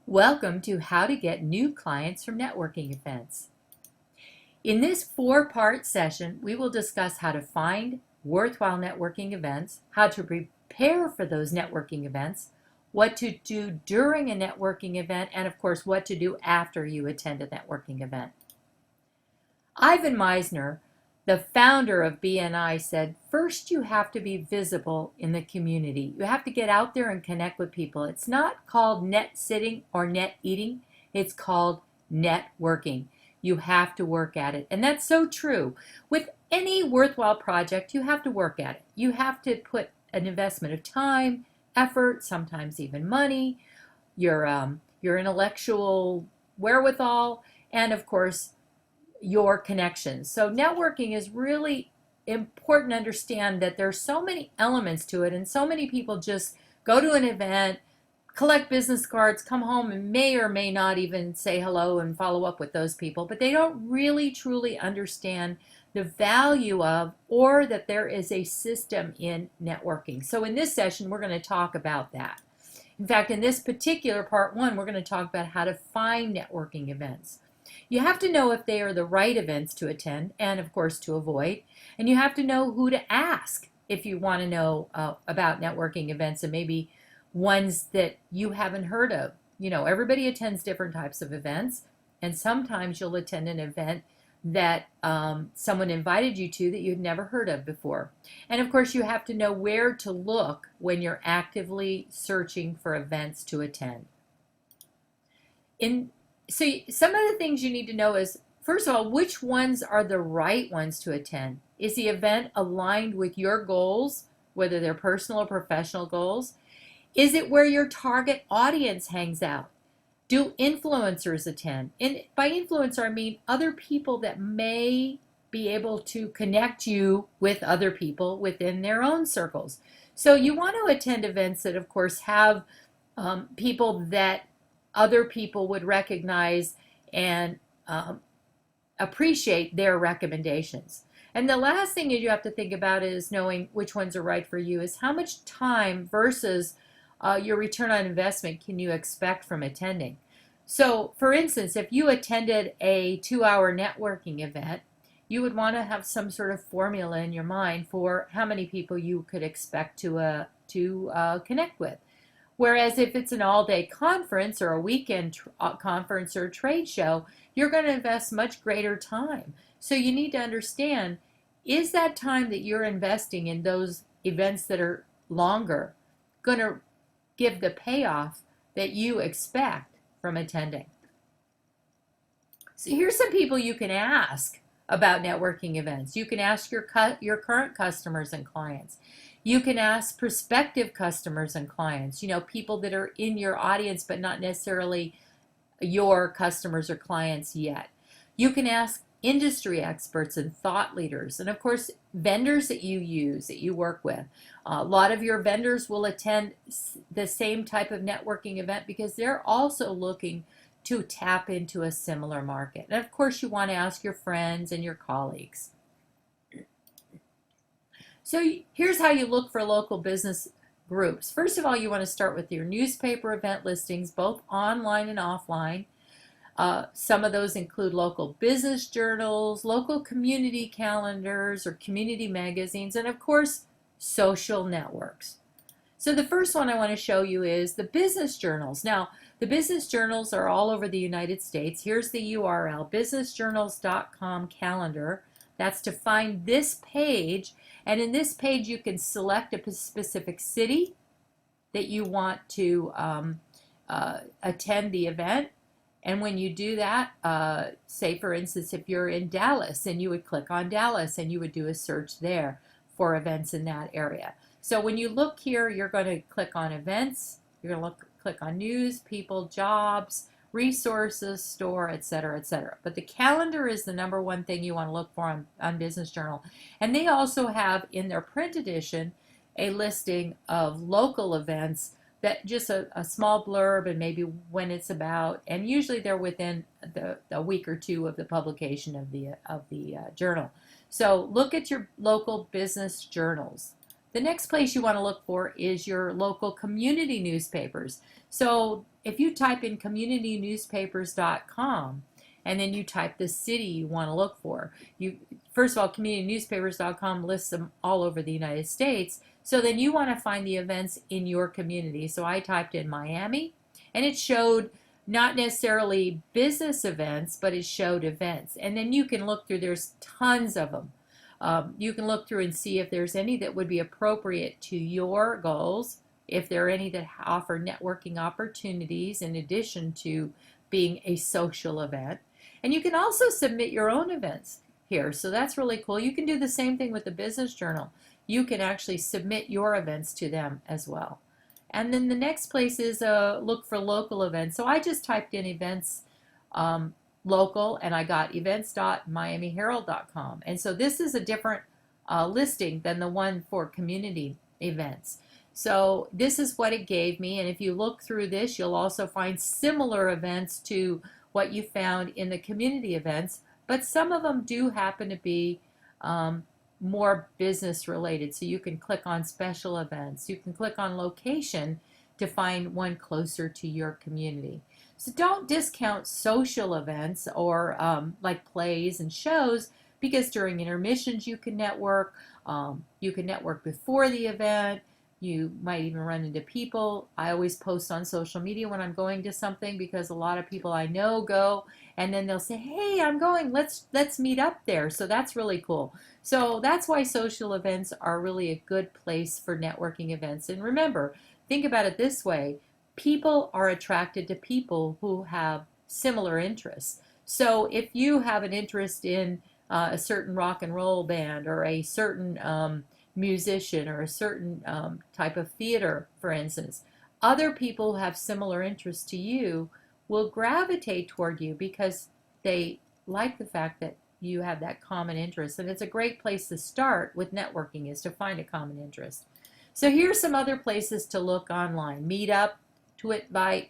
Welcome to How to Get New Clients from Networking Events. In this four-part session, we will discuss how to find worthwhile networking events, how to prepare for those networking events, what to do during a networking event, and of course, what to do after you attend a networking event. Ivan Meisner, the founder of BNI, said, first you have to be visible in the community. You have to get out there and connect with people. It's not called net sitting or net eating. It's called networking. You have to work at it. And that's so true. With any worthwhile project, you have to work at it. You have to put an investment of time, effort, sometimes even money, your intellectual wherewithal, and of course, your connections. So networking is really important to understand that there's so many elements to it, and so many people just go to an event, collect business cards, come home, and may or may not even say hello and follow up with those people, but they don't really truly understand the value of, or that there is a system in networking. So in this session, we're going to talk about that. In fact, in this particular part one, we're going to talk about how to find networking events. You have to know if they are the right events to attend and, of course, to avoid. And you have to know who to ask if you want to know about networking events, and maybe ones that you haven't heard of. You know, everybody attends different types of events, and sometimes you'll attend an event that someone invited you to that you'd never heard of before. And, of course, you have to know where to look when you're actively searching for events to attend. So some of the things you need to know is, first of all, which ones are the right ones to attend? Is the event aligned with your goals, whether they're personal or professional goals? Is it where your target audience hangs out? Do influencers attend? And by influencer, I mean other people that may be able to connect you with other people within their own circles. So you want to attend events that, of course, have people that other people would recognize and appreciate their recommendations. And the last thing you have to think about is knowing which ones are right for you is how much time versus your return on investment can you expect from attending. So for instance, if you attended a 2-hour networking event, you would want to have some sort of formula in your mind for how many people you could expect to connect with. Whereas if it's an all-day conference or a weekend conference or trade show, you're going to invest much greater time. So you need to understand, is that time that you're investing in those events that are longer going to give the payoff that you expect from attending? So here's some people you can ask about networking events. You can ask your current customers and clients. You can ask prospective customers and clients, you know, people that are in your audience but not necessarily your customers or clients yet. You can ask industry experts and thought leaders, and of course vendors that you use, that you work with. A lot of your vendors will attend the same type of networking event because they're also looking to tap into a similar market. And of course you want to ask your friends and your colleagues. So here's how you look for local business groups. First of all, you want to start with your newspaper event listings, both online and offline. Some of those include local business journals, local community calendars or community magazines, and of course, social networks. So the first one I want to show you is the business journals. Now, the business journals are all over the United States. Here's the URL, businessjournals.com calendar. That's to find this page. And in this page, you can select a specific city that you want to attend the event. And when you do that, say for instance, if you're in Dallas, then you would click on Dallas and you would do a search there for events in that area. So when you look here, you're going to click on events. You're going to click on news, people, jobs, resources, store, etc., etc. But the calendar is the number one thing you want to look for on Business Journal. And they also have in their print edition a listing of local events, that just a small blurb and maybe when it's about, and usually they're within the week or two of the publication of the journal. So look at your local business journals. The next place you want to look for is your local community newspapers. So if you type in communitynewspapers.com and then you type the city you want to look for, first of all, communitynewspapers.com lists them all over the United States. So then you want to find the events in your community. So I typed in Miami, and it showed not necessarily business events, but it showed events. And then you can look through, there's tons of them. You can look through and see if there's any that would be appropriate to your goals, if there are any that offer networking opportunities in addition to being a social event. And you can also submit your own events here, so that's really cool. You can do the same thing with the Business Journal. You can actually submit your events to them as well. And then the next place is look for local events. So I just typed in events local, and I got events.miamiherald.com. And so this is a different listing than the one for community events. So this is what it gave me, and if you look through this, you'll also find similar events to what you found in the community events, but some of them do happen to be more business related. So you can click on special events. You can click on location to find one closer to your community. So don't discount social events or like plays and shows, because during intermissions you can network. You can network before the event. You might even run into people. I always post on social media when I'm going to something, because a lot of people I know go, and then they'll say, hey, I'm going, let's meet up there. So that's really cool. So that's why social events are really a good place for networking events. And remember, think about it this way. People are attracted to people who have similar interests. So if you have an interest in a certain rock and roll band, or a certain musician, or a certain type of theater, for instance, other people who have similar interests to you will gravitate toward you because they like the fact that you have that common interest. And it's a great place to start with networking, is to find a common interest. So here's some other places to look online: Meetup, twitvite,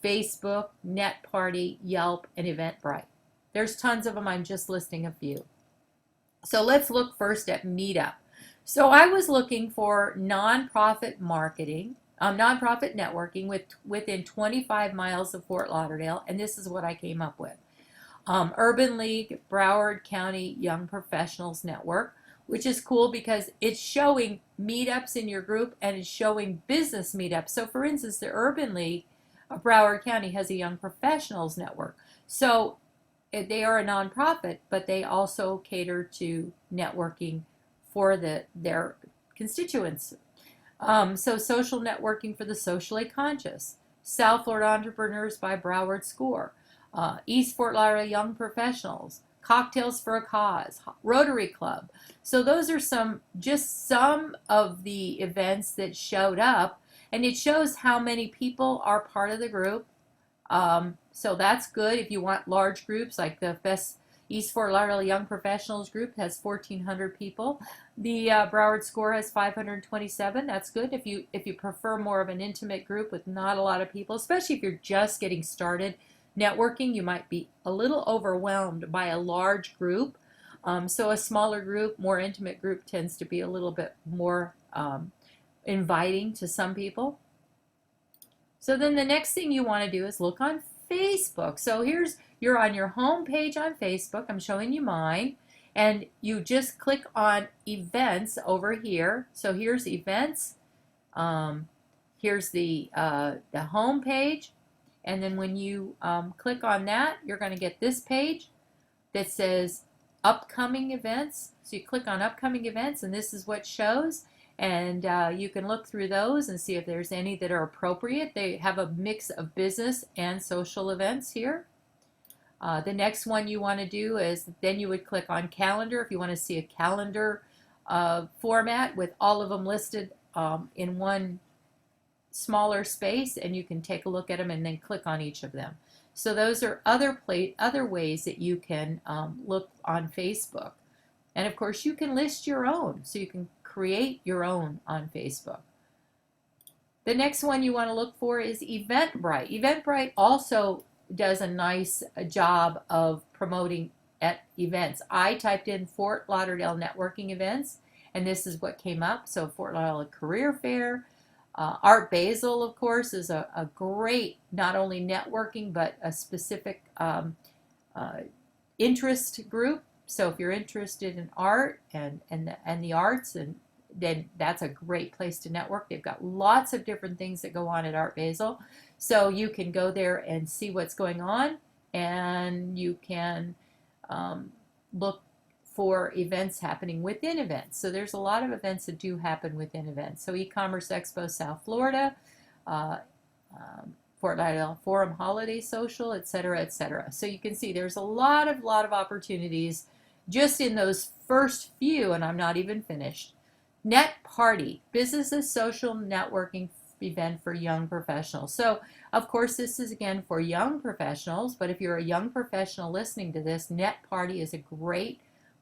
Facebook, NetParty, Yelp, and Eventbrite. There's tons of them. I'm just listing a few. So let's look first at Meetup. So I was looking for nonprofit marketing, nonprofit networking within 25 miles of Fort Lauderdale, and this is what I came up with. Urban League, Broward County Young Professionals Network, which is cool because it's showing meetups in your group and it's showing business meetups. So for instance, the Urban League of Broward County has a Young Professionals Network. So they are a nonprofit, but they also cater to networking for their constituents. So social networking for the socially conscious. South Florida Entrepreneurs by Broward Score. East Fort Lauderdale Young Professionals. Cocktails for a Cause. Rotary Club. So those are just some of the events that showed up, and it shows how many people are part of the group. So that's good if you want large groups, like the East Fort Lauderdale Young Professionals group has 1,400 people. The Broward Score has 527. That's good if you prefer more of an intimate group with not a lot of people, especially if you're just getting started networking. You might be a little overwhelmed by a large group. So a smaller group, more intimate group tends to be a little bit more inviting to some people. So then the next thing you want to do is look on Facebook. So you're on your home page on Facebook. I'm showing you mine. And you just click on events over here. So here's events. Here's the home page. And then when you click on that, you're going to get this page that says upcoming events. So you click on upcoming events, and this is what shows. And you can look through those and see if there's any that are appropriate. They have a mix of business and social events here. The next one you want to do is, then you would click on calendar if you want to see a calendar format with all of them listed in one smaller space, and you can take a look at them and then click on each of them. So those are other ways that you can look on Facebook. And of course you can list your own, so you can create your own on Facebook. The next one you want to look for is Eventbrite. Eventbrite also does a nice job of promoting at events. I typed in Fort Lauderdale networking events, and this is what came up. So Fort Lauderdale Career Fair, Art Basel, of course, is a great, not only networking, but a specific uh, interest group. So if you're interested in art and the arts, and then that's a great place to network. They've got lots of different things that go on at Art Basel. So you can go there and see what's going on, and you can look for events happening within events. So there's a lot of events that do happen within events. So E-commerce Expo South Florida, uh, Fort Lauderdale Forum Holiday Social, etc., etc. So you can see there's a lot of opportunities just in those first few, and I'm not even finished. Net Party, businesses social networking event for young professionals. So of course this is again for young professionals, but if you're a young professional listening to this, Net Party is a great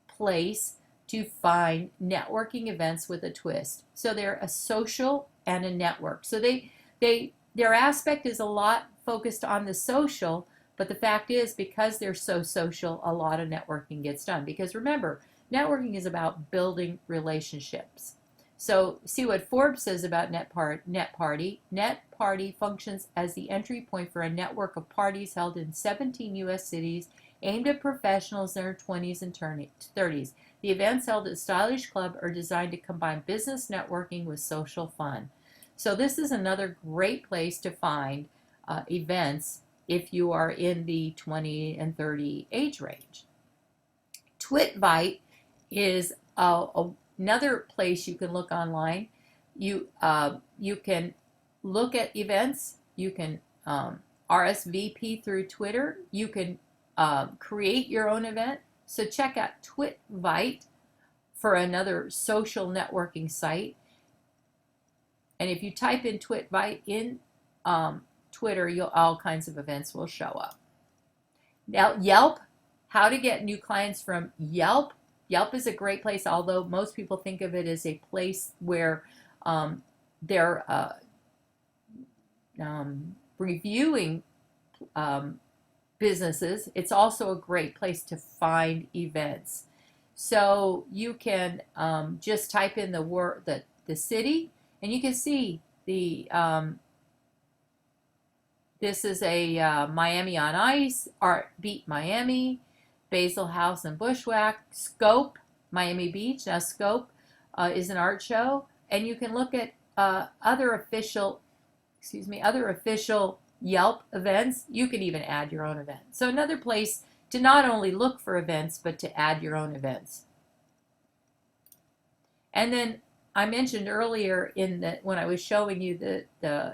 place to find networking events with a twist. So they're a social and a network. So their aspect is a lot focused on the social, but the fact is, because they're so social, a lot of networking gets done. Because remember, networking is about building relationships. So see what Forbes says about Net Party. Net Party functions as the entry point for a network of parties held in 17 U.S. cities aimed at professionals in their 20s and 30s. The events held at Stylish Club are designed to combine business networking with social fun. So this is another great place to find events if you are in the 20 and 30 age range. Twitvite is another place you can look online. You can look at events. You can RSVP through Twitter. You can create your own event. So check out Twitvite for another social networking site. And if you type in Twitvite in Twitter, all kinds of events will show up. Now, Yelp, how to get new clients from Yelp. Yelp is a great place, although most people think of it as a place where they're reviewing businesses. It's also a great place to find events. So you can just type in the city, and you can see the this is a Miami on Ice, Art Beat Miami, Basil House and Bushwhack, Scope, Miami Beach. Now Scope is an art show, and you can look at other official Yelp events. You can even add your own event. So another place to not only look for events, but to add your own events. And then I mentioned earlier when I was showing you the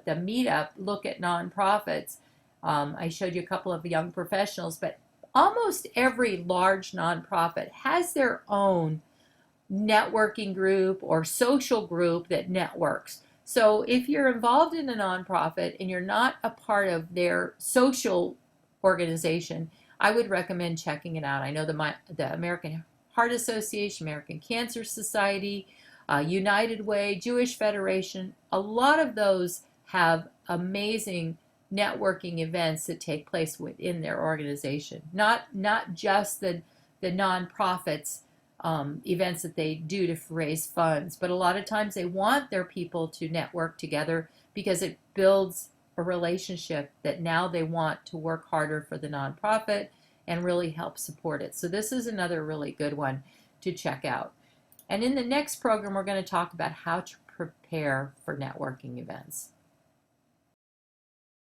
meetup, look at nonprofits. I showed you a couple of young professionals, but almost every large nonprofit has their own networking group or social group that networks. So if you're involved in a nonprofit and you're not a part of their social organization, I would recommend checking it out. I know the American Heart Association, American Cancer Society, United Way, Jewish Federation, a lot of those have amazing networking events that take place within their organization. Not just the nonprofits events that they do to raise funds, but a lot of times they want their people to network together because it builds a relationship that now they want to work harder for the nonprofit and really help support it. So this is another really good one to check out. And in the next program, we're going to talk about how to prepare for networking events.